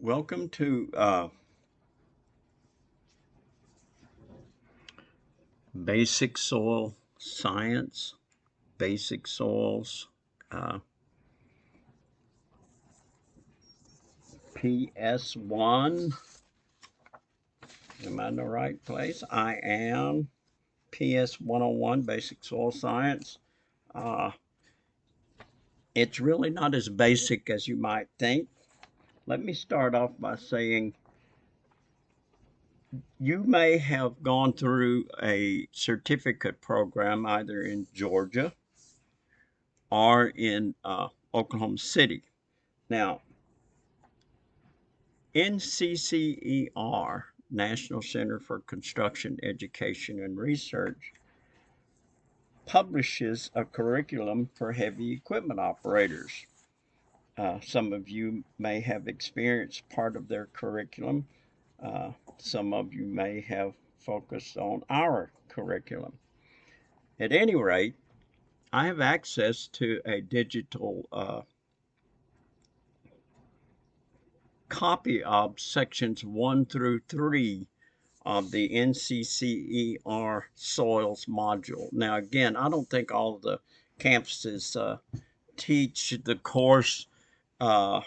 Welcome to Basic Soil Science, Basic Soils, uh, PS1. Am I in the right place? I am. PS 101, Basic Soil Science. Uh, it's really not as basic as you might think. Let me start off by saying you may have gone through a certificate program either in Georgia or in Oklahoma City. Now, NCCER, National Center for Construction Education and Research, publishes a curriculum for heavy equipment operators. Some of you may have experienced part of their curriculum. Some of you may have focused on our curriculum. At any rate, I have access to a digital copy of sections 1 through 3 of the NCCER soils module. Now, again, I don't think all of the campuses teach the course uh,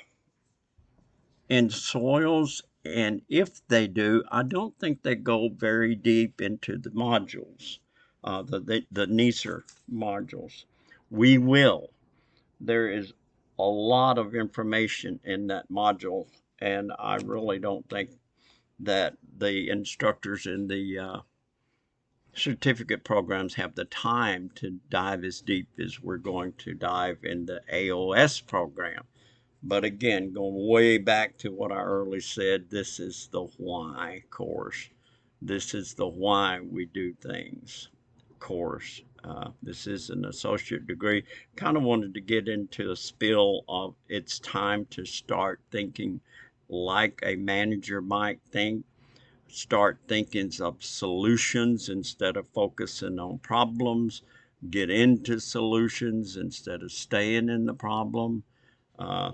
in soils, and if they do, I don't think they go very deep into the modules, the NESR modules. We will. There is a lot of information in that module, and I really don't think that the instructors in the certificate programs have the time to dive as deep as we're going to dive in the AOS program. But again, going way back to what I earlier said, this is the why course. This is the why we do things course. This is an associate degree. Kind of wanted to get into a spill of it's time to start thinking like a manager might think, start thinking of solutions instead of focusing on problems, get into solutions instead of staying in the problem. Uh,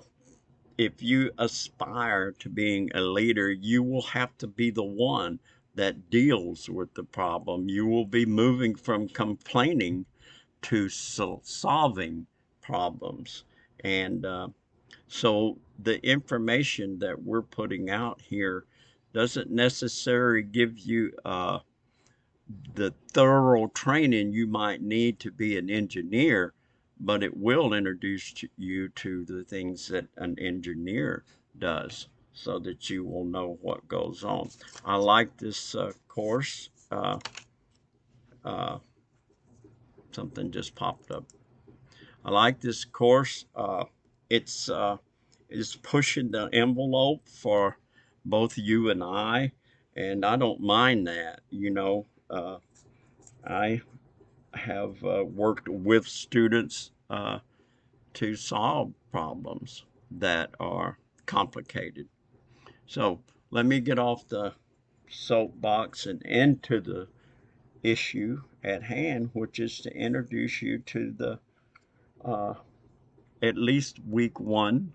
if you aspire to being a leader, you will have to be the one that deals with the problem. You will be moving from complaining to solving problems. And so the information that we're putting out here doesn't necessarily give you the thorough training you might need to be an engineer, but it will introduce you to the things that an engineer does so that you will know what goes on. I like this course. Uh, Something just popped up. I like this course. It's it's pushing the envelope for both you and I don't mind that. I have worked with students to solve problems that are complicated. So let me get off the soapbox and into the issue at hand, which is to introduce you to the uh, at least week one.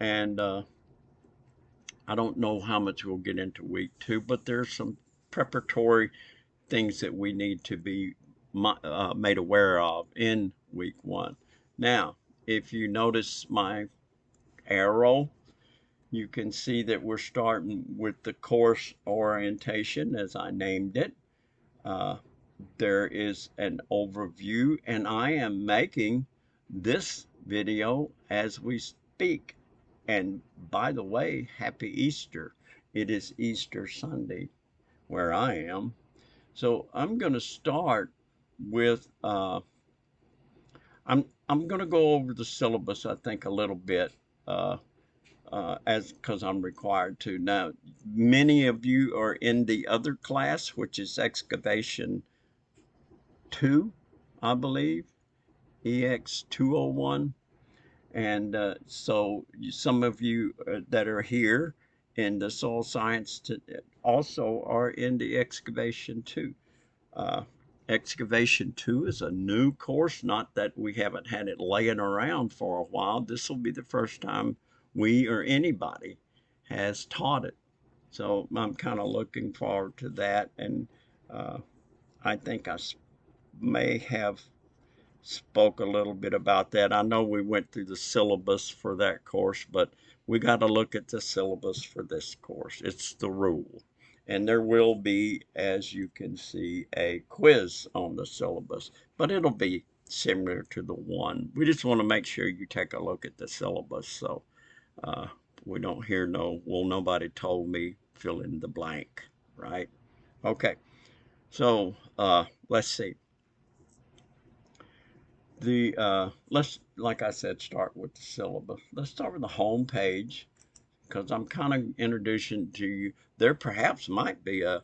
And I don't know how much we'll get into week two, but there's some preparatory things that we need to be made aware of in week one. Now, if you notice my arrow, you can see that we're starting with the course orientation as I named it. Uh, there is an overview, and I am making this video as we speak. And by the way, happy Easter. It is Easter Sunday where I am. So I'm going to start with I'm going to go over the syllabus, I think, a little bit uh, as because I'm required to. Now, many of you are in the other class, which is Excavation 2, I believe, EX 201. And so some of you that are here in the soil science also are in the Excavation 2. Uh, Excavation 2 is a new course, not that we haven't had it laying around for a while. This will be the first time we or anybody has taught it. So I'm kind of looking forward to that, and uh, I think may have spoke a little bit about that. I know we went through the syllabus for that course, but we got to look at the syllabus for this course. It's the rule. And there will be, as you can see, a quiz on the syllabus, but it'll be similar to the one. We just want to make sure you take a look at the syllabus so uh, we don't hear no, well, nobody told me, fill in the blank, right? Okay, so let's see. Let's, like I said, start with the syllabus. Let's start with the home page because I'm kind of introducing to you. There perhaps might be a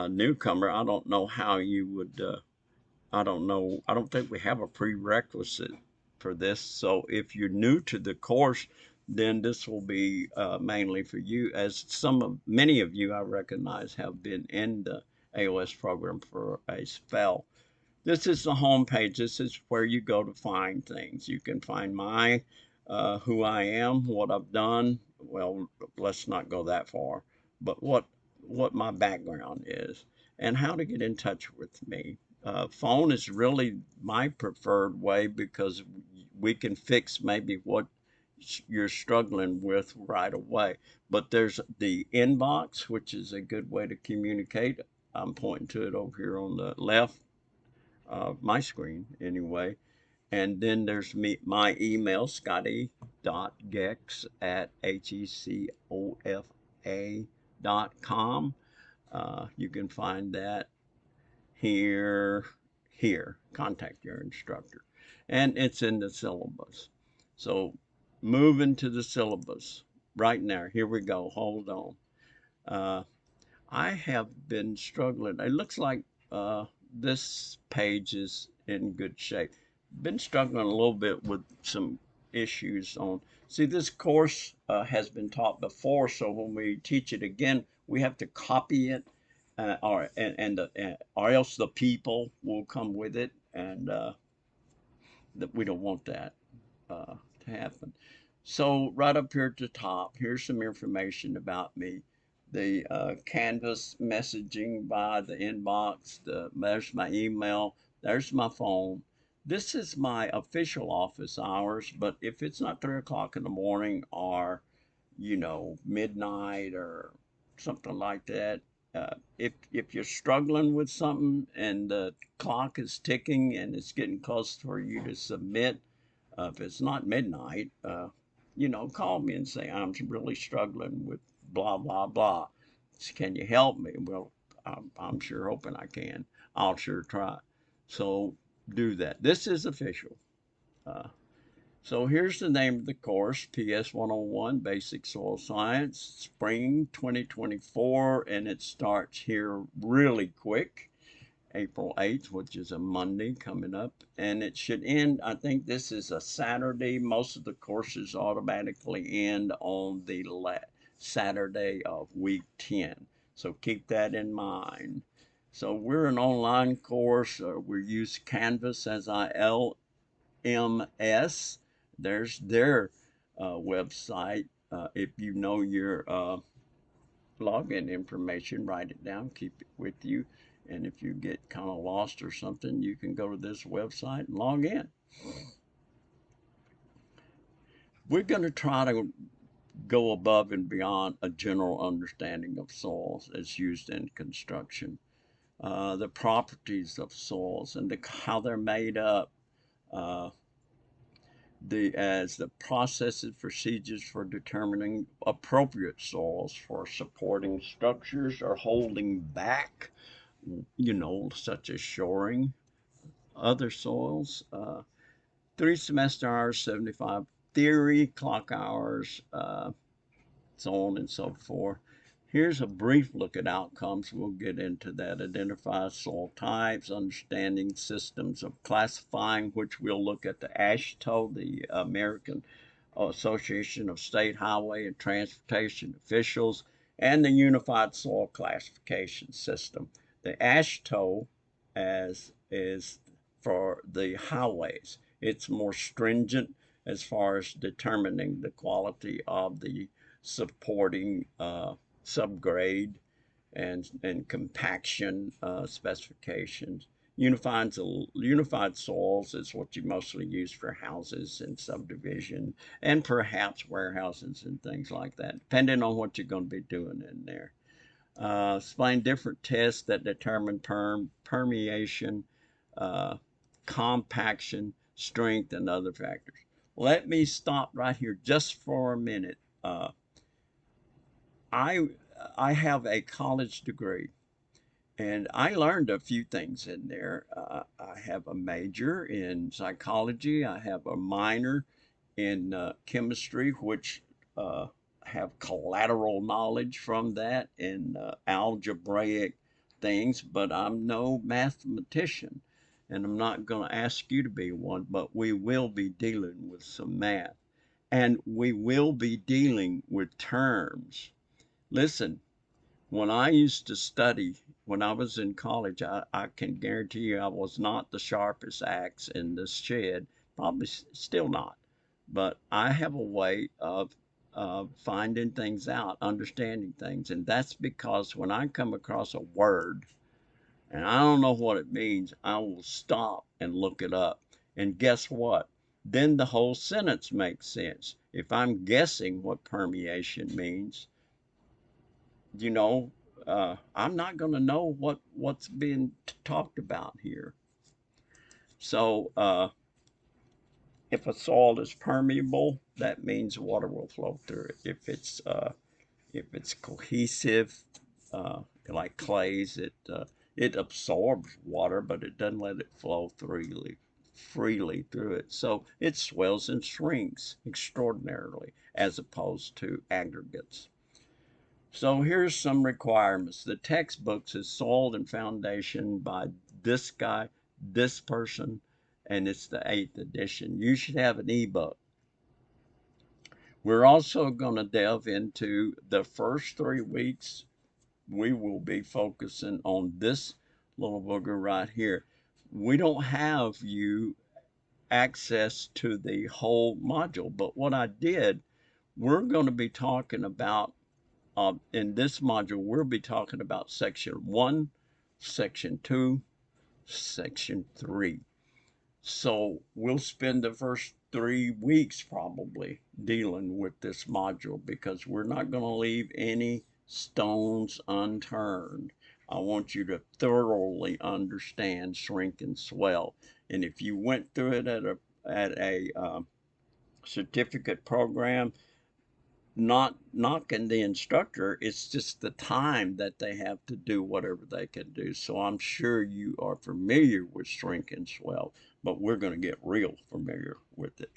newcomer. I don't know how you would. I don't know. I don't think we have a prerequisite for this. So if you're new to the course, then this will be mainly for you, as many of you I recognize have been in the AOS program for a spell. This is the home page. This is where you go to find things. You can find who I am, what I've done. Well, let's not go that far, but what my background is and how to get in touch with me. Phone is really my preferred way because we can fix maybe what you're struggling with right away. But there's the inbox, which is a good way to communicate. I'm pointing to it over here on the left my screen anyway. And then there's my email, scotty.gex at hecofa.com. You can find that here, contact your instructor. And it's in the syllabus. So moving to the syllabus right now. Here we go. Hold on. Uh, I have been struggling. It looks like this page is in good shape. Been struggling a little bit with some issues on. See, this course has been taught before, so when we teach it again, we have to copy it, or else the people will come with it, and that we don't want that to happen. So right up here at the top, here's some information about me. The Canvas messaging by the inbox, there's my email, there's my phone. This is my official office hours, but if it's not 3 o'clock in the morning or, midnight or something like that, if you're struggling with something and the clock is ticking and it's getting close for you to submit, if it's not midnight, call me and say, I'm really struggling with blah, blah, blah. Can you help me? Well, I'm sure hoping I can. I'll sure try. So do that. This is official. Uh, so here's the name of the course, PS 101 Basic Soil Science, Spring 2024, and it starts here really quick. April 8th, which is a Monday coming up, and it should end. I think this is a Saturday. Most of the courses automatically end on the Saturday of week 10. So keep that in mind. So we're an online course. We use Canvas as our LMS. There's their website. If you know your login information, write it down, keep it with you. And if you get kind of lost or something, you can go to this website and log in. We're going to try to go above and beyond a general understanding of soils as used in construction, the properties of soils and how they're made up, uh, as the processes, procedures for determining appropriate soils for supporting structures or holding back, such as shoring other soils. 3 semester hours, 75 theory, clock hours, so on and so forth. Here's a brief look at outcomes. We'll get into that. Identify soil types, understanding systems of classifying, which we'll look at the AASHTO, the American Association of State Highway and Transportation Officials, and the Unified Soil Classification System. The AASHTO is for the highways. It's more stringent as far as determining the quality of the supporting subgrade and compaction specifications. Unified soils is what you mostly use for houses and subdivision and perhaps warehouses and things like that, depending on what you're going to be doing in there. Explain different tests that determine permeation, uh, compaction, strength, and other factors. Let me stop right here just for a minute. I I have a college degree, and I learned a few things in there. I have a major in psychology. I have a minor in chemistry, which have collateral knowledge from that in algebraic things, but I'm no mathematician, and I'm not going to ask you to be one, but we will be dealing with some math, and we will be dealing with terms. Listen, when I used to study, when I was in college, I can guarantee you I was not the sharpest axe in this shed, probably still not. But I have a way of finding things out, understanding things. And that's because when I come across a word and I don't know what it means, I will stop and look it up. And guess what? Then the whole sentence makes sense. If I'm guessing what permeation means, you know, I'm not going to know what's being talked about here. So if a soil is permeable, that means water will flow through it. If it's cohesive, like clays, it absorbs water, but it doesn't let it flow freely through it. So it swells and shrinks extraordinarily as opposed to aggregates. So here's some requirements. The textbooks is Soil and Foundation by this guy, this person, and it's the 8th edition. You should have an ebook. We're also going to delve into the first 3 weeks. We will be focusing on this little booger right here. We don't have you access to the whole module, but what I did, we're going to be talking about in this module, we'll be talking about section 1, section 2, section 3. So we'll spend the first 3 weeks probably dealing with this module because we're not going to leave any stones unturned. I want you to thoroughly understand shrink and swell. And if you went through it at a certificate program, not knocking the instructor, it's just the time that they have to do whatever they can do. So I'm sure you are familiar with shrink and swell, but we're going to get real familiar with it.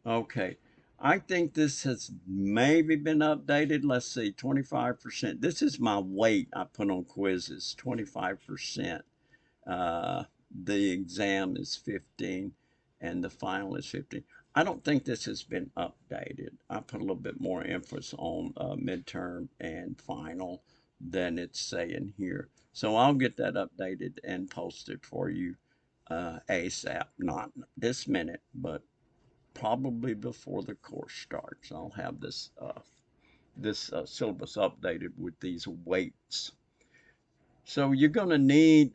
Okay, I think this has maybe been updated. Let's see, 25%. This is my weight I put on quizzes, 25%. The exam is 15 and the final is 15. I don't think this has been updated. I put a little bit more emphasis on midterm and final than it's saying here. So I'll get that updated and posted for you ASAP. Not this minute, but probably before the course starts. I'll have this syllabus updated with these weights. So you're going to need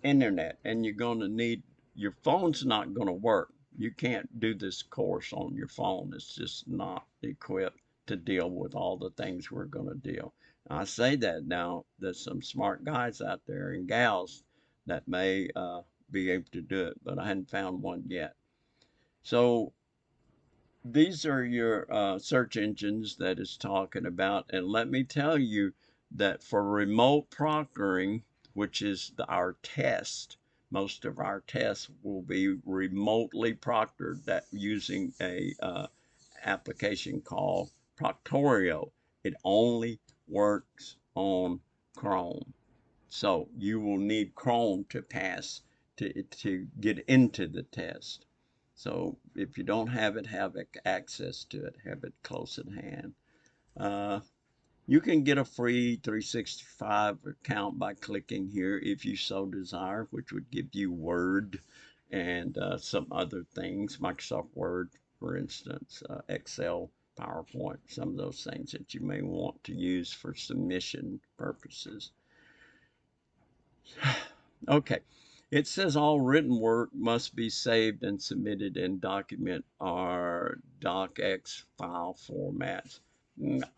internet, and you're going to need your phone's not going to work. You can't do this course on your phone. It's just not equipped to deal with all the things we're going to deal. I say that now there's some smart guys out there and gals that may be able to do it, but I hadn't found one yet. So these are your search engines that it's talking about, and let me tell you that for remote proctoring, which is our test, most of our tests will be remotely proctored that using a application called Proctorio. It only works on Chrome, so you will need Chrome to pass to get into the test. So if you don't have it, have access to it, have it close at hand. You can get a free 365 account by clicking here if you so desire, which would give you Word and some other things, Microsoft Word, for instance, Excel, PowerPoint, some of those things that you may want to use for submission purposes. Okay, it says all written work must be saved and submitted in document or docx file formats.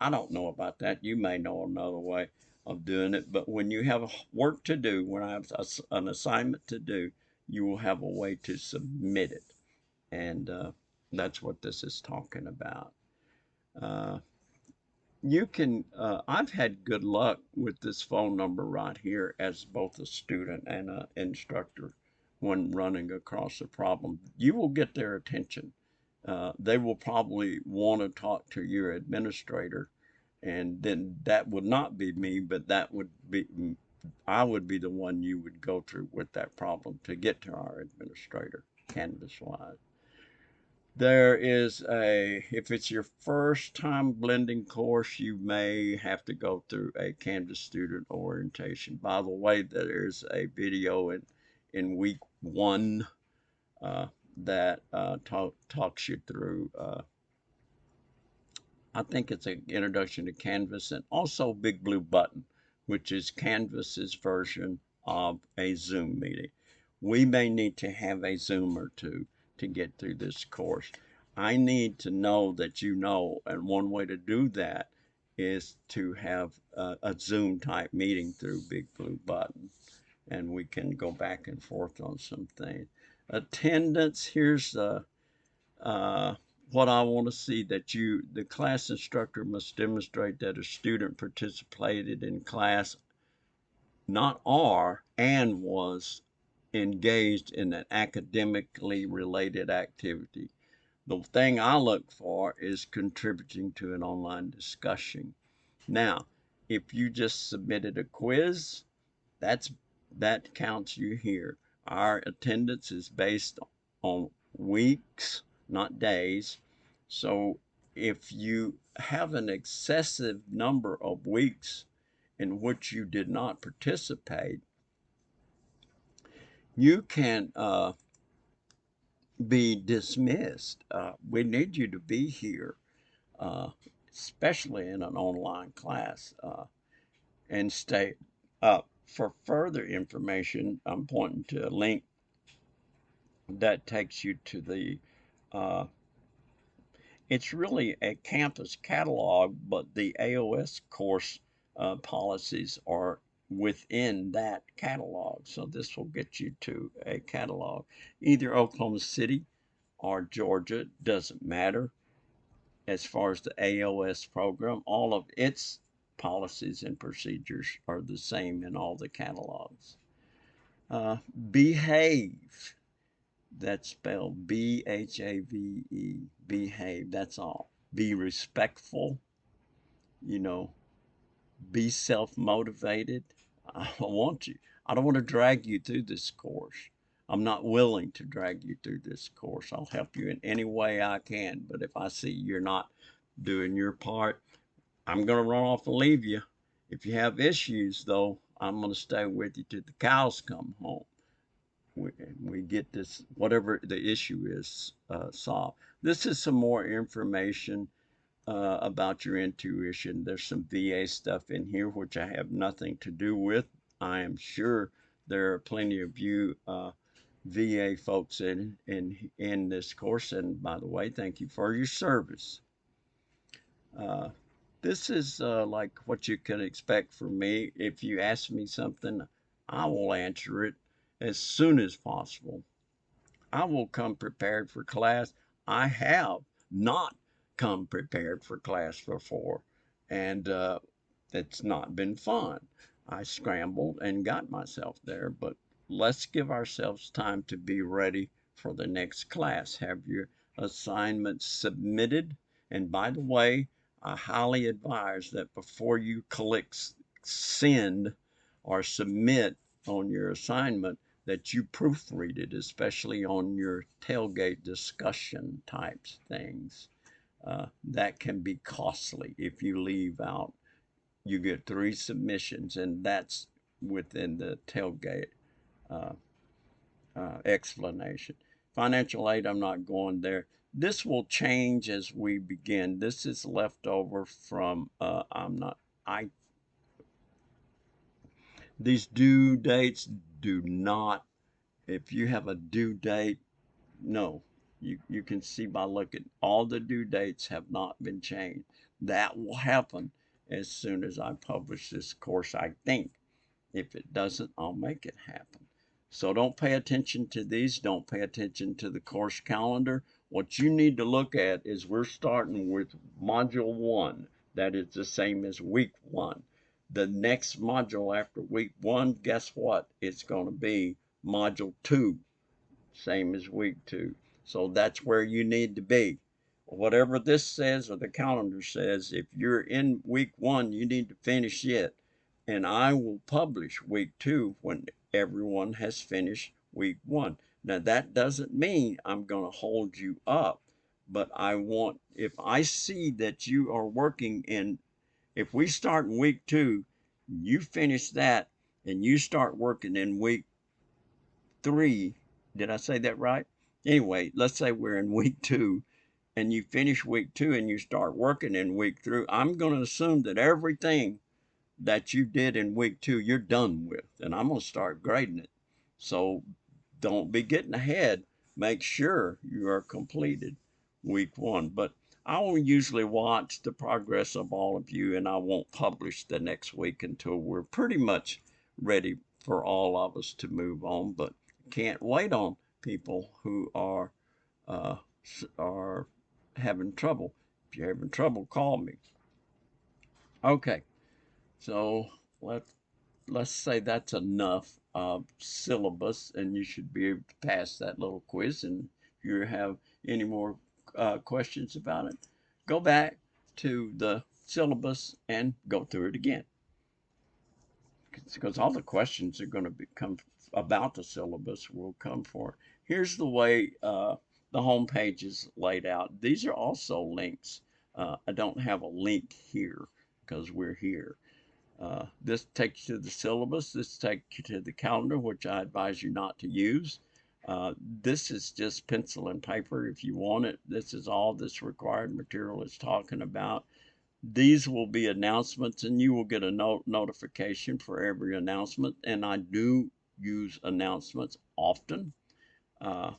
I don't know about that. You may know another way of doing it, but when you have work to do, when I have an assignment to do, you will have a way to submit it. And that's what this is talking about. Uh, you can, I've had good luck with this phone number right here as both a student and an instructor when running across a problem. You will get their attention. They will probably want to talk to your administrator, and then that would not be me, but that would be, I would be the one you would go through with that problem to get to our administrator, Canvas-wise. There is if it's your first time blending course, you may have to go through a Canvas student orientation. By the way, there's a video in week 1 that talks you through, I think it's an introduction to Canvas, and also Big Blue Button, which is Canvas's version of a Zoom meeting. We may need to have a Zoom or two to get through this course. I need to know that you know, and one way to do that is to have a Zoom type meeting through Big Blue Button, and we can go back and forth on some things. Attendance, here's what I want to see, that the class instructor must demonstrate that a student participated in class, not are, and was engaged in an academically related activity. The thing I look for is contributing to an online discussion. Now, if you just submitted a quiz, that counts you here. Our attendance is based on weeks, not days. So if you have an excessive number of weeks in which you did not participate, you can be dismissed. We need you to be here, uh, especially in an online class, and stay up. For further information, I'm pointing to a link that takes you to the it's really a campus catalog, but the AOS course policies are within that catalog. So this will get you to a catalog. Either Oklahoma City or Georgia, doesn't matter. As far as the AOS program, all of its policies and procedures are the same in all the catalogs. Behave. That's spelled BHAVE, behave, that's all. Be respectful, you know, be self-motivated. I want you. I don't want to drag you through this course. I'm not willing to drag you through this course. I'll help you in any way I can, but if I see you're not doing your part, I'm going to run off and leave you. If you have issues, though, I'm going to stay with you till the cows come home. We get this, whatever the issue is, solved. This is some more information about your intuition. There's some VA stuff in here which I have nothing to do with. I am sure there are plenty of you VA folks in this course, and by the way, thank you for your service. This is like what you can expect from me. If you ask me something, I will answer it as soon as possible. I will come prepared for class. I have not come prepared for class before, and it's not been fun. I scrambled and got myself there, but let's give ourselves time to be ready for the next class. Have your assignments submitted. And by the way, I highly advise that before you click send or submit on your assignment, that you proofread it, especially on your tailgate discussion types things. That can be costly if you leave out. You get 3 submissions, and that's within the tailgate explanation. Financial aid, I'm not going there. This will change as we begin. This is left over from, these due dates do not, if you have a due date, no, you can see by looking, all the due dates have not been changed. That will happen as soon as I publish this course, I think. If it doesn't, I'll make it happen. So don't pay attention to these. Don't pay attention to the course calendar. What you need to look at is we're starting with module 1. That is the same as week 1. The next module after week 1, guess what? It's going to be module 2, same as week 2. So that's where you need to be. Whatever this says or the calendar says, if you're in week 1, you need to finish it. And I will publish week 2 when everyone has finished week 1. Now that doesn't mean I'm going to hold you up, but I want, if I see that you are working in, if we start in week 2, you finish that and you start working in week 3. Did I say that right? Anyway, let's say we're in week 2 and you finish week 2 and you start working in week 3. I'm going to assume that everything that you did in week 2 you're done with, and I'm going to start grading it. So don't be getting ahead. Make sure you are completed week 1. But I will usually watch the progress of all of you, and I won't publish the next week until we're pretty much ready for all of us to move on. But can't wait on people who uh, are having trouble. If you're having trouble, call me. Okay, so let's say that's enough syllabus, and you should be able to pass that little quiz. And if you have any more questions about it, go back to the syllabus and go through it again, because all the questions are going to become about the syllabus will come for it. Here's the way the home page is laid out. These are also links. I don't have a link here because we're here. This takes you to the syllabus. This takes you to the calendar, which I advise you not to use. This is just pencil and paper if you want it. This is all this required material is talking about. These will be announcements, and you will get a notification for every announcement. And I do use announcements often. Uh,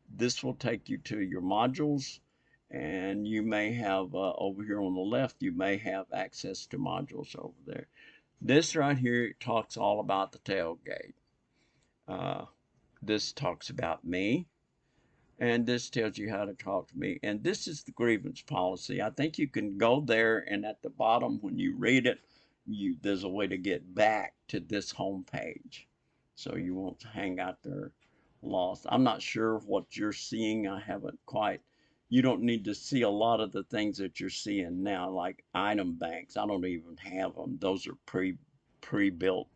this will take you to your modules, and you may have over here on the left, you may have access to modules over there. This right here talks all about the tailgate. This talks about me, and this tells you how to talk to me. And this is the grievance policy. I think you can go there, and at the bottom when you read it, there's a way to get back to this home page, so you won't hang out there lost. I'm not sure what you're seeing. I haven't quite. You don't need to see a lot of the things that you're seeing now, like item banks. I don't even have them. Those are pre-built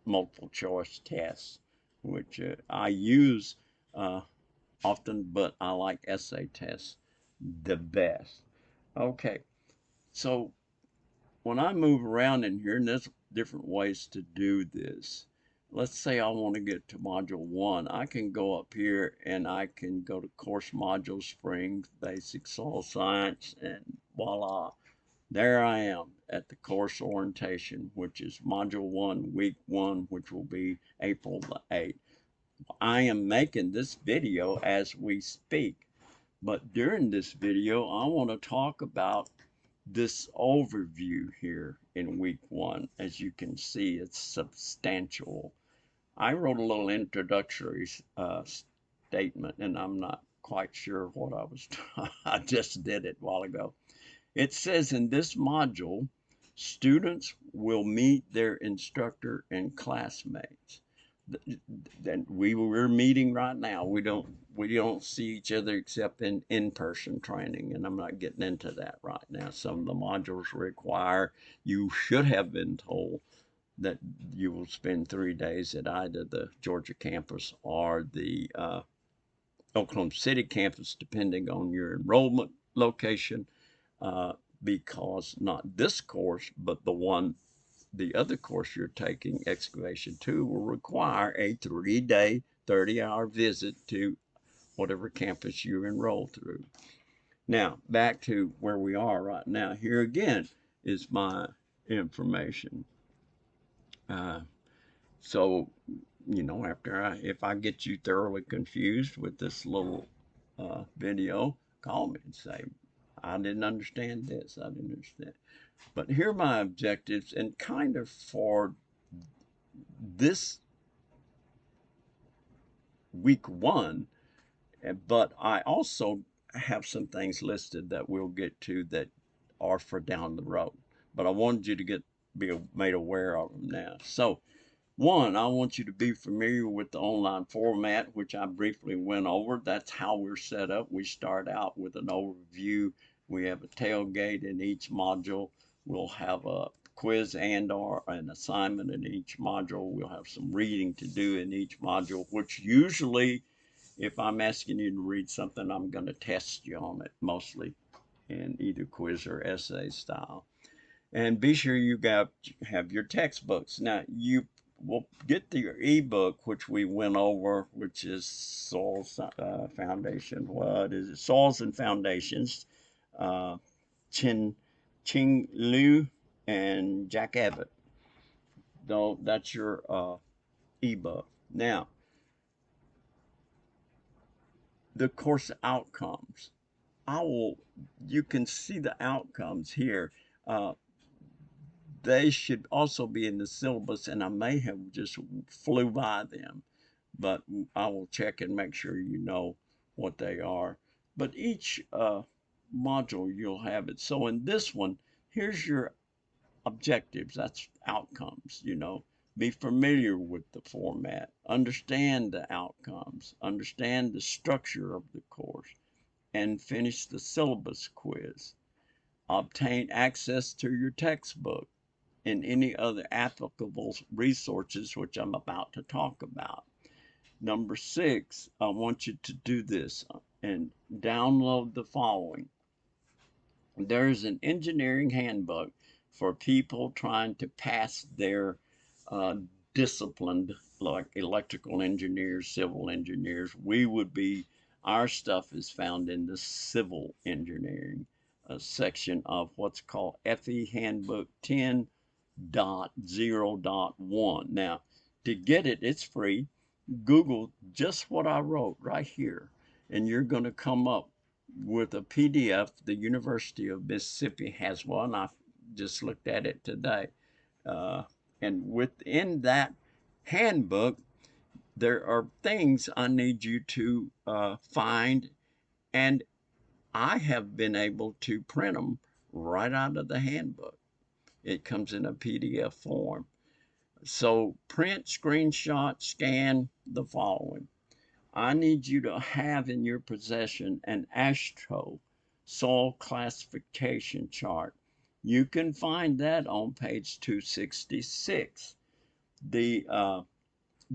multiple choice tests, which I use uh, often, but I like essay tests the best. Okay, so when I move around in here, and there's different ways to do this. Let's say I want to get to module 1. I can go up here and I can go to course module Springs, basic soil science, and voila. There I am at the course orientation, which is module 1, week 1, which will be April the 8th. I am making this video as we speak, but during this video, I want to talk about this overview here in week 1. As you can see, it's substantial. I wrote a little introductory statement, and I'm not quite sure what I was I just did it a while ago. It says in this module, students will meet their instructor and classmates. Then we're meeting right now. We don't see each other except in in-person training, and I'm not getting into that right now. Some of the modules require, you should have been told that you will spend 3 days at either the Georgia campus or the Oklahoma City campus, depending on your enrollment location, because not this course, but the other course you're taking, Excavation 2, will require a 3-day, 30-hour visit to whatever campus you enroll through. Now, back to where we are right now. Here again is my information. Uh, so, if I get you thoroughly confused with this little video, call me and say, I didn't understand this, I didn't understand. But here are my objectives, and kind of for this week one, but I also have some things listed that we'll get to that are for down the road. But I wanted you to be made aware of them now. So, one, I want you to be familiar with the online format, which I briefly went over. That's how we're set up. We start out with an overview. We have a tailgate in each module. We'll have a quiz and or an assignment in each module. We'll have some reading to do in each module, which usually, if I'm asking you to read something, I'm going to test you on it, mostly in either quiz or essay style. And be sure you have your textbooks. Now, you will get your ebook, which we went over, which is Soils Foundation. What is it? Soils and Foundations. Uh, Ching Liu and Jack Abbott. Though that's your ebook. Now, the course outcomes. You can see the outcomes here. Uh, they should also be in the syllabus, and I may have just flew by them, but I will check and make sure you know what they are. But each module, you'll have it. So in this one, here's your objectives. That's outcomes, Be familiar with the format, understand the outcomes, understand the structure of the course, and finish the syllabus quiz. Obtain access to your textbook and any other applicable resources, which I'm about to talk about. Number 6, I want you to do this and download the following. There's an engineering handbook for people trying to pass their disciplined, like electrical engineers, civil engineers. Our stuff is found in the civil engineering section of what's called FE Handbook 10.0.1. Now, to get it, it's free. Google just what I wrote right here, and you're going to come up with a PDF. The University of Mississippi has one. I just looked at it today. And within that handbook, there are things I need you to find, and I have been able to print them right out of the handbook. It comes in a PDF form. So print, screenshot, scan the following. I need you to have in your possession an AASHTO soil classification chart. You can find that on page 266. The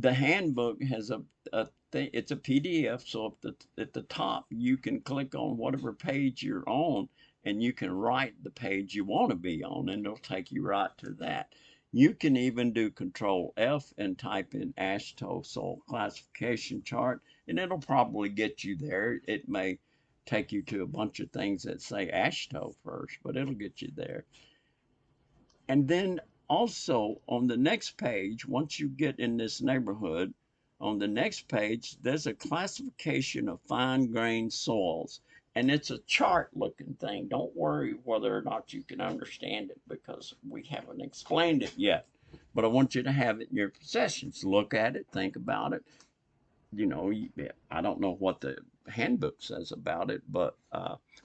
handbook has it's a PDF, so at the top you can click on whatever page you're on, and you can write the page you want to be on, and it'll take you right to that. You can even do Control F and type in AASHTO soil classification chart, and it'll probably get you there. It may take you to a bunch of things that say AASHTO first, but it'll get you there. And then also on the next page, once you get in this neighborhood, on the next page, there's a classification of fine-grained soils. And it's a chart-looking thing. Don't worry whether or not you can understand it, because we haven't explained it yet. But I want you to have it in your possessions. Look at it, think about it. I don't know what the handbook says about it, but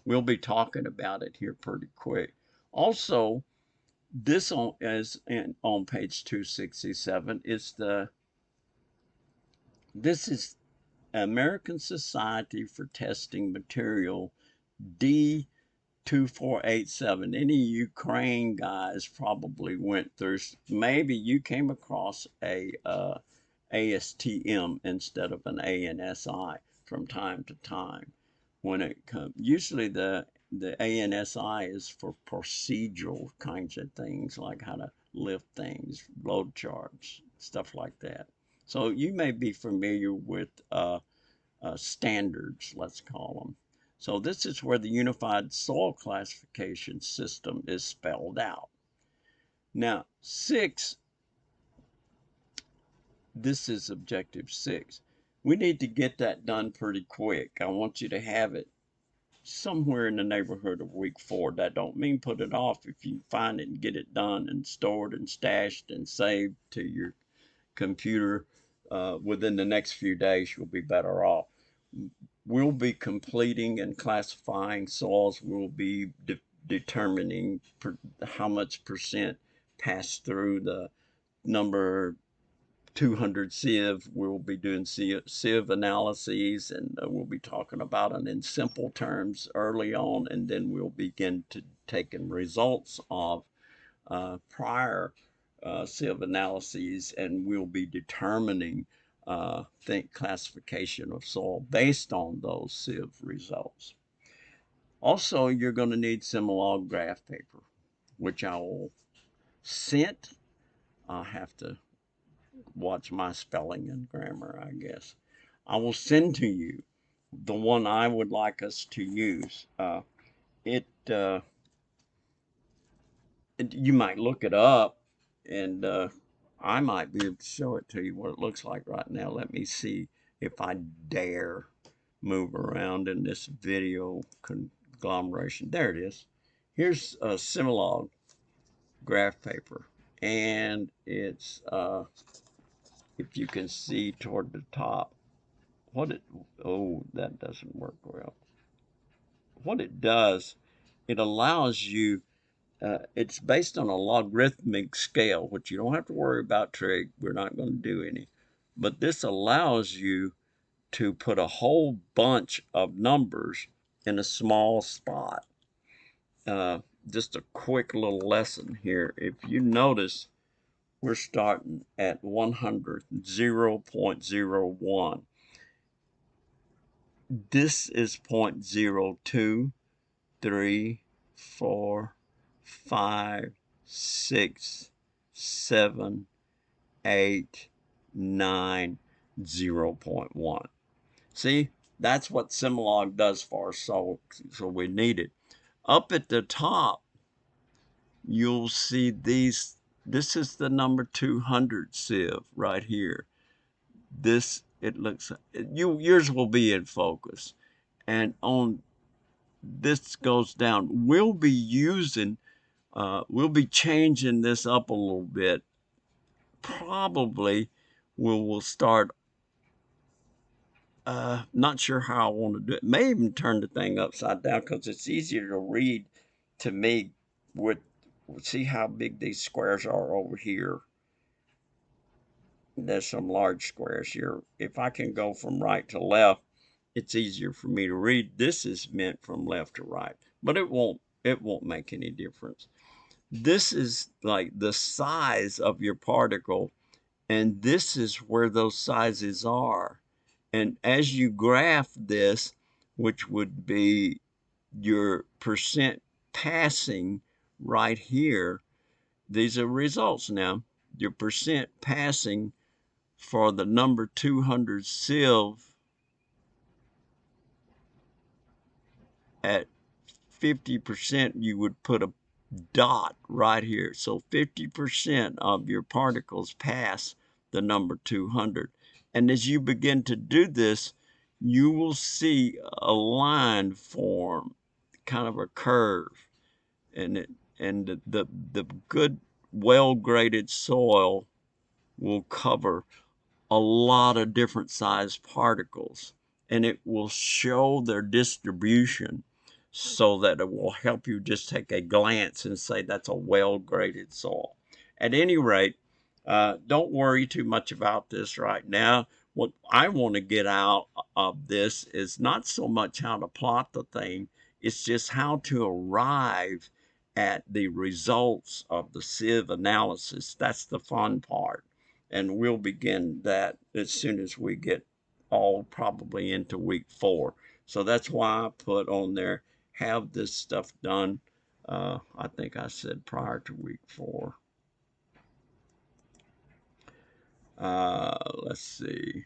we'll be talking about it here pretty quick. Also, this on page 267 this is American Society for Testing Material D2487. Any Ukraine guys probably went through. Maybe you came across a ASTM instead of an ANSI from time to time. When it comes, usually the ANSI is for procedural kinds of things, like how to lift things, load charts, stuff like that. So you may be familiar with standards, let's call them. So this is where the Unified Soil Classification System is spelled out. Now, 6, this is objective 6. We need to get that done pretty quick. I want you to have it somewhere in the neighborhood of week 4. That don't mean put it off. If you find it and get it done and stored and stashed and saved to your computer within the next few days, you'll be better off. We'll be completing and classifying soils. We'll be determining how much percent passed through the number 200 sieve. We'll be doing sieve analyses, and we'll be talking about it in simple terms early on, and then we'll begin to take in results of prior sieve analyses, and we'll be determining classification of soil based on those sieve results. Also, you're going to need Similog graph paper, which I will send. I'll have to watch my spelling and grammar, I guess. I will send to you the one I would like us to use. You might look it up, and I might be able to show it to you what it looks like right now. Let me see if I dare move around in this video conglomeration. There it is. Here's a Similog graph paper, and it's if you can see toward the top, oh, that doesn't work well. What it does, it allows you, it's based on a logarithmic scale, which you don't have to worry about, trig. We're not going to do any. But this allows you to put a whole bunch of numbers in a small spot. Just a quick little lesson here. If you notice, we're starting at 100, 0.01. This is 0.02, 3, 4, 5, 6, 7, 8, 9, 0.1. See, that's what Similog does for us, so we need it. Up at the top, you'll see these. This is the number 200 sieve right here. This, it looks, yours will be in focus. And on this goes down. We'll be using, we'll be changing this up a little bit. Probably we'll start, not sure how I want to do it. May even turn the thing upside down because it's easier to read to me with, see how big these squares are over here. There's some large squares here. If I can go from right to left, it's easier for me to read. This is meant from left to right, but it won't make any difference. This is like the size of your particle, and this is where those sizes are. And as you graph this, which would be your percent passing right here, these are results now. Your percent passing for the number 200 sieve at 50%, you would put a dot right here. So 50% of your particles pass the number 200. And as you begin to do this, you will see a line form, kind of a curve. And the good, well-graded soil will cover a lot of different sized particles, and it will show their distribution so that it will help you just take a glance and say that's a well-graded soil. At any rate, don't worry too much about this right now. What I want to get out of this is not so much how to plot the thing, it's just how to arrive at the results of the sieve analysis. That's the fun part. And we'll begin that as soon as we get all probably into week 4. So that's why I put on there, have this stuff done. I think I said prior to week 4. Let's see.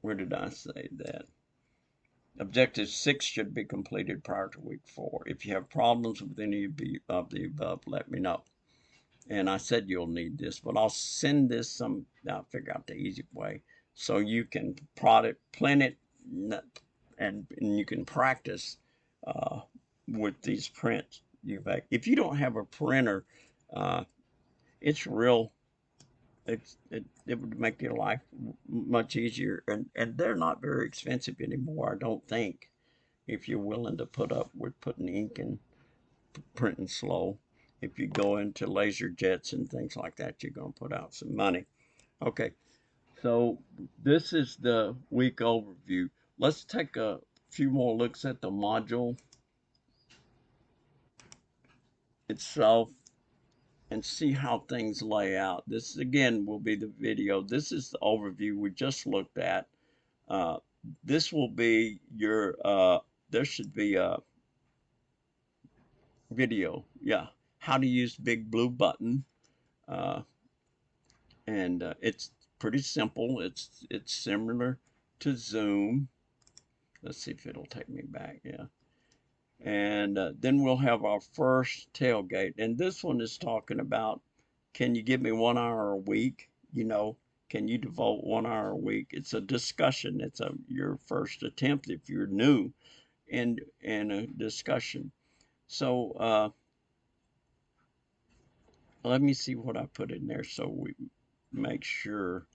Where did I say that? Objective 6 should be completed prior to week 4. If you have problems with any of the above, let me know. And I said you'll need this, but I'll send this I'll figure out the easy way so you can print it, and you can practice with these prints. If you don't have a printer, it's real. It would make your life much easier, and they're not very expensive anymore, I don't think, if you're willing to put up with putting ink and printing slow. If you go into laser jets and things like that, you're going to put out some money. Okay, so this is the week overview. Let's take a few more looks at the module itself and see how things lay out. This again will be the video. This is the overview we just looked at. Uh, this will be your, there should be a video, yeah, how to use Big Blue Button. Uh, and it's pretty simple. It's similar to Zoom. Let's see if it'll take me back, yeah. And then we'll have our first tailgate. And this one is talking about, can you give me 1 hour a week? You know, can you devote 1 hour a week? It's a discussion. It's your first attempt if you're new in a discussion. So let me see what I put in there so we make sure.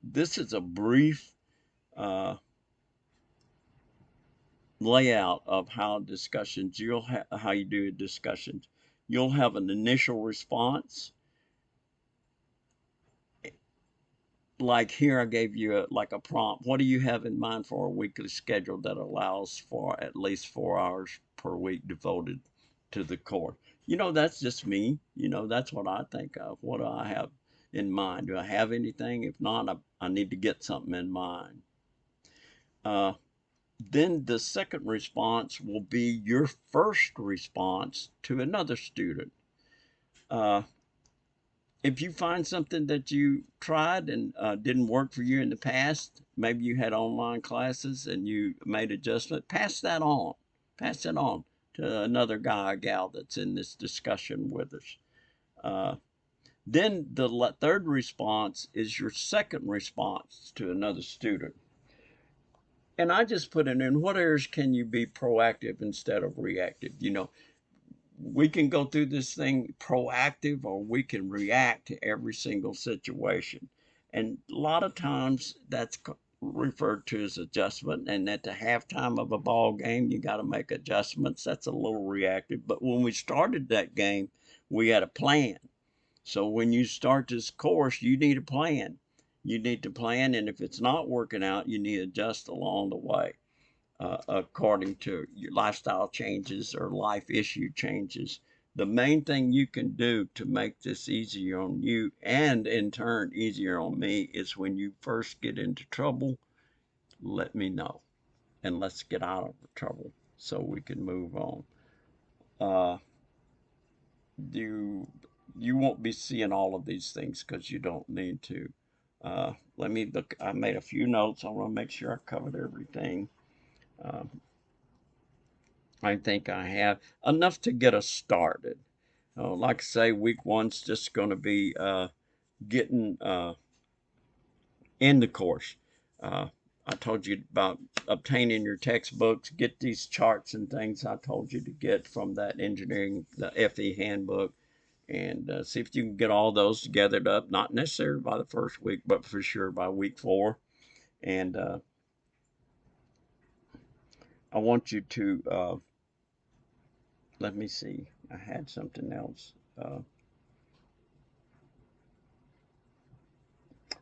This is a brief layout of how discussions, how you do discussions. You'll have an initial response. Like here, I gave you like a prompt. What do you have in mind for a weekly schedule that allows for at least 4 hours per week devoted to the course? You know, that's just me. You know, that's what I think of. What do I have in mind? Do I have anything? If not, I need to get something in mind. Then the second response will be your first response to another student. If you find something that you tried and didn't work for you in the past, maybe you had online classes and you made adjustment, pass that on. Pass it on to another guy or gal that's in this discussion with us. Then the third response is your second response to another student. And I just put in what areas can you be proactive instead of reactive? You know, we can go through this thing proactive or we can react to every single situation. And a lot of times that's referred to as adjustment. And at the halftime of a ball game, you got to make adjustments. That's a little reactive. But when we started that game, we had a plan. So when you start this course, you need a plan. You need to plan. And if it's not working out, you need to adjust along the way. According to your lifestyle changes or life issue changes. The main thing you can do to make this easier on you and in turn easier on me is when you first get into trouble, let me know and let's get out of the trouble so we can move on. Uh, you won't be seeing all of these things because you don't need to. Let me look. I made a few notes. I want to make sure I covered everything. I think I have enough to get us started. Like I say, week one's just going to be getting in the course. I told you about obtaining your textbooks, get these charts and things I told you to get from that engineering, the FE handbook, and see if you can get all those gathered up, not necessarily by the first week, but for sure by week 4. And I want you to, let me see, I had something else.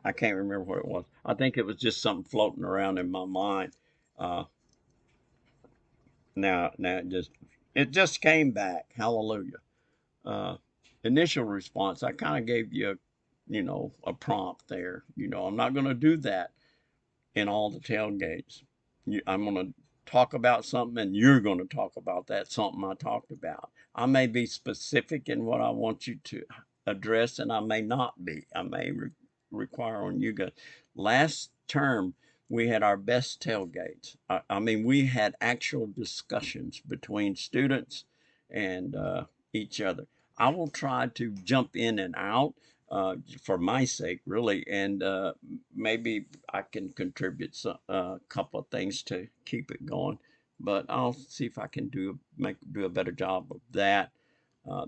I can't remember what it was. I think it was just something floating around in my mind. Uh, now it just came back. Hallelujah. Uh, Initial response. I kind of gave you a prompt there. I'm not going to do that in all the tailgates. I'm going to talk about something, and you're going to talk about that something I talked about. I may be specific in what I want you to address, and I may not be. I may require on you guys. Last term, we had our best tailgates. I mean, we had actual discussions between students and each other. I will try to jump in and out for my sake, really, and maybe I can contribute a couple of things to keep it going. But I'll see if I can do a better job of that. Uh,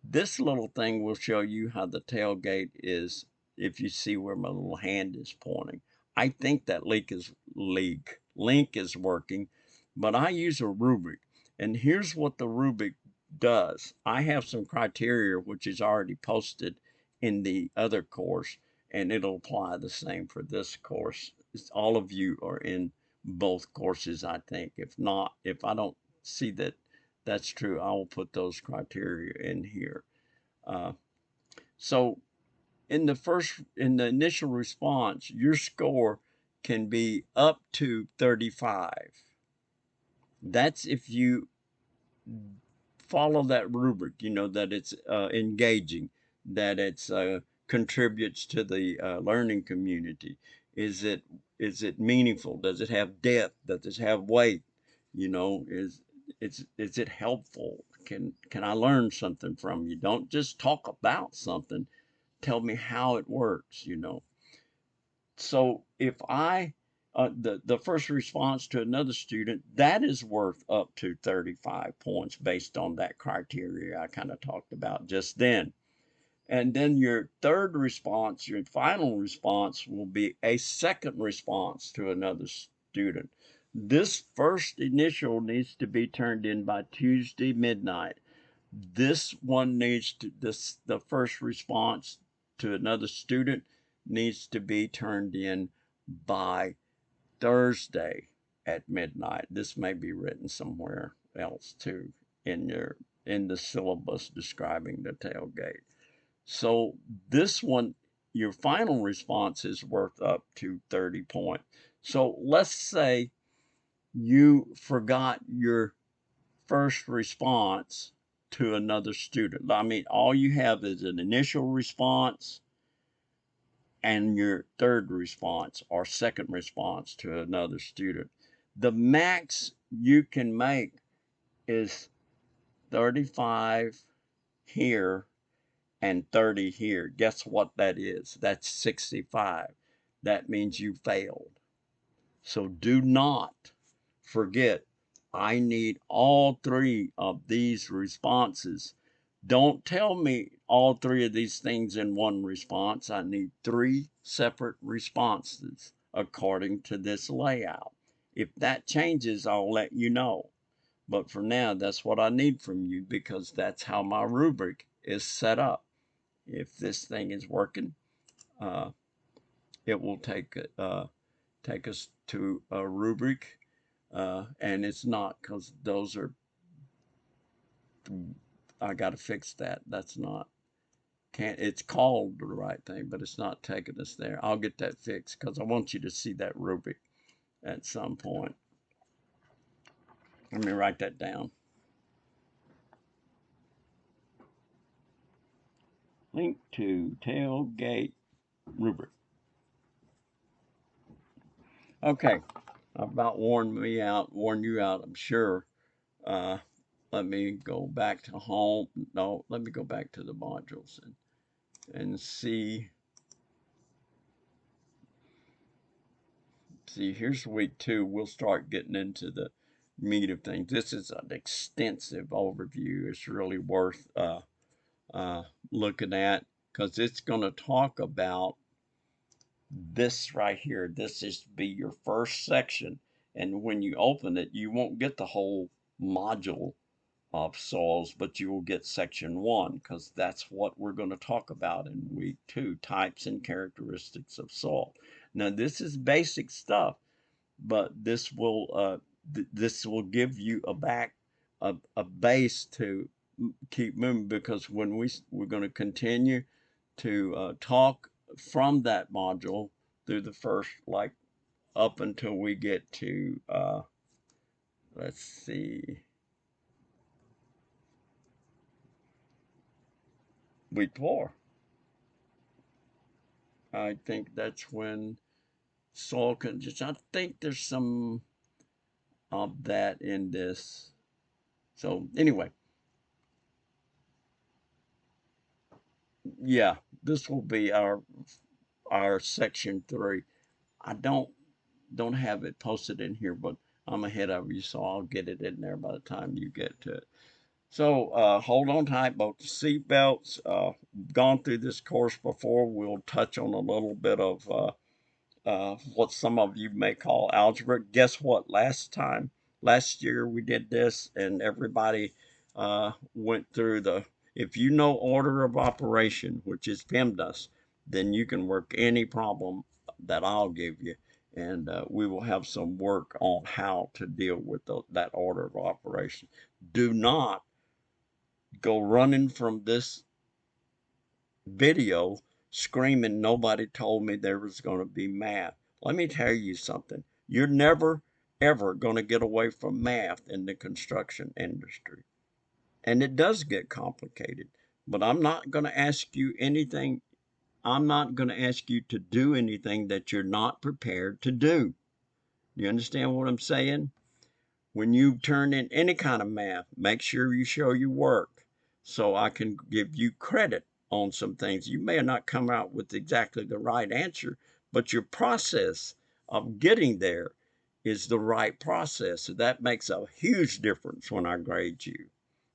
this little thing will show you how the tailgate is. If you see where my little hand is pointing, I think that link is working, but I use a rubric, and here's what the rubric does. I have some criteria which is already posted in the other course, and it'll apply the same for this course. All of you are in both courses, I think. If not, if I don't see that that's true, I will put those criteria in here. Uh, so in the initial response, your score can be up to 35. That's if you follow that rubric, you know, that it's engaging, that it's contributes to the learning community. Is it meaningful? Does it have depth? Does it have weight? You know, is it helpful? Can I learn something from you? Don't just talk about something. Tell me how it works, you know. So if I the first response to another student, that is worth up to 35 points based on that criteria I kind of talked about just then. And then your third response, your final response, will be a second response to another student. This first initial needs to be turned in by Tuesday midnight. This one needs to the first response to another student needs to be turned in by Thursday at midnight. This may be written somewhere else too in the syllabus describing the tailgate. So this one, your final response is worth up to 30 points. So let's say you forgot your first response to another student. I mean, all you have is an initial response and your third response or second response to another student. The max you can make is 35 here and 30 here. Guess what that is? That's 65. That means you failed. So do not forget, I need all three of these responses. Don't tell me all three of these things in one response. I need three separate responses according to this layout. If that changes, I'll let you know. But for now, that's what I need from you because that's how my rubric is set up. If this thing is working, uh, it will take us to a rubric, and it's not because those are. I got to fix that. That's not. Can't. It's called the right thing, but it's not taking us there. I'll get that fixed because I want you to see that rubric at some point. Let me write that down. Link to tailgate rubric. Okay, I've about worn you out, I'm sure. Uh, let me go back to home. No, let me go back to the modules and see. See, here's week 2. We'll start getting into the meat of things. This is an extensive overview. It's really worth looking at because it's going to talk about this right here. This is to be your first section, and when you open it, you won't get the whole module of soils, but you will get section 1 because that's what we're going to talk about in week 2, types and characteristics of soil. Now this is basic stuff, but this will give you a base to keep moving because when we're going to continue to talk from that module through the first like up until we get to let's see, week 4. I think that's when soil conditions. I think there's some of that in this. So anyway, yeah, this will be our section 3. I don't have it posted in here, but I'm ahead of you, so I'll get it in there by the time you get to it. So hold on tight, both the seat belts. Gone through this course before. We'll touch on a little bit of what some of you may call algebra. Guess what? Last year we did this, and everybody went through the. If you know order of operation, which is PEMDAS, then you can work any problem that I'll give you, and we will have some work on how to deal with that order of operation. Do not go running from this video screaming, nobody told me there was going to be math. Let me tell you something. You're never, ever going to get away from math in the construction industry. And it does get complicated. But I'm not going to ask you anything. I'm not going to ask you to do anything that you're not prepared to do. You understand what I'm saying? When you turn in any kind of math, make sure you show your work so I can give you credit on some things. You may not come out with exactly the right answer, but your process of getting there is the right process. So that makes a huge difference when I grade you.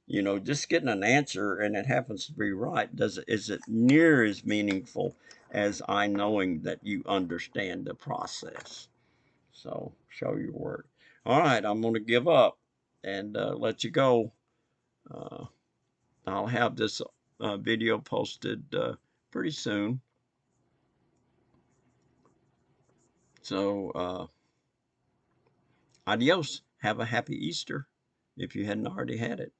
You know, just getting an answer and it happens to be right isn't near as meaningful as I knowing that you understand the process. So show your work. All right, I'm going to give up and let you go. Uh, I'll have this video posted pretty soon. So adios. Have a happy Easter if you hadn't already had it.